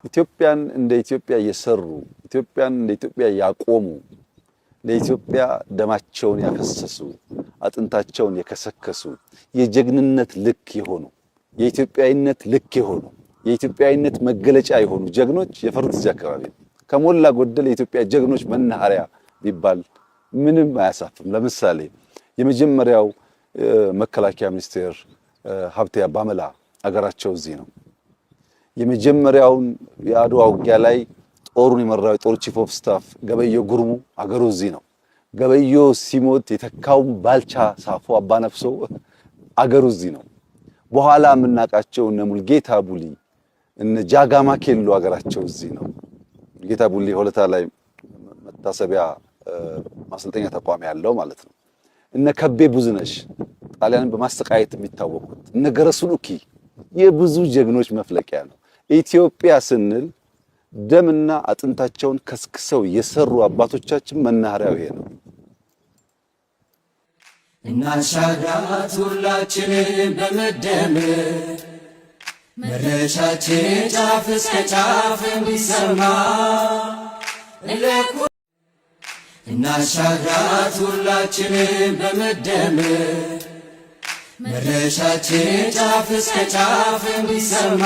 ኢትዮጵያን እንደ ኢትዮጵያ የሰሩ ኢትዮጵያን እንደ ኢትዮጵያ ያቆሙ ለኢትዮጵያ ደማቸውን ያፈሰሱ አጥንታቸውን የከሰከሱ የጀግንነት ልክ የሆኑ የኢትዮጵያዊነት ልክ የሆኑ የኢትዮጵያዊነት መገለጫ የሆኑ ጀግኖች የፈሩት እዚህ አካባቢ ከሞላ ጎደል የኢትዮጵያ ጀግኖች መናኸሪያ ቢባል ምንም አያሳፍም። ለምሳሌ የመጀመሪያው መከላከያ ሚኒስቴር ሀብቴ አባመላ አገራቸው እዚህ ነው። የመጀመሪያውን የአድዋ ውጊያ ላይ ጦሩን የመራው ጦር ቺፍ ኦፍ ስታፍ ገበየሁ ጉርሙ አገሩ እዚህ ነው። ገበየሁ ሲሞት የተካው ባልቻ ሳፎ አባነፍሶ አገሩ እዚህ ነው። በኋላ የምናውቃቸው እነ ሙልጌታ ቡሊ እነ ጃጋማ ኬሎ አገራቸው እዚህ ነው። ሙልጌታ ቡሊ ሆለታ ላይ መታሰቢያ ማሰልጠኛ ተቋም ያለው ማለት ነው። እነ ከቤ ቡዝነሽ ጣሊያንን በማስተቃየት የሚታወቁት እነ ገረሱ ሉኪ የብዙ ጀግኖች መፍለቂያ ነው። ኢትዮጵያ ስንል ደምና አጥንታቸውን ከስክሰው የሰሩ አባቶቻችን መናኸሪያው ይሄ ነው። እናሻግራት ሁላችንም በመደመር መድረሻችን ጫፍ እስከ ጫፍ እንዲሰማ እናሻግራት ሁላችንም በመደመር መድረሻችን ጫፍ እስከ ጫፍ እንዲሰማ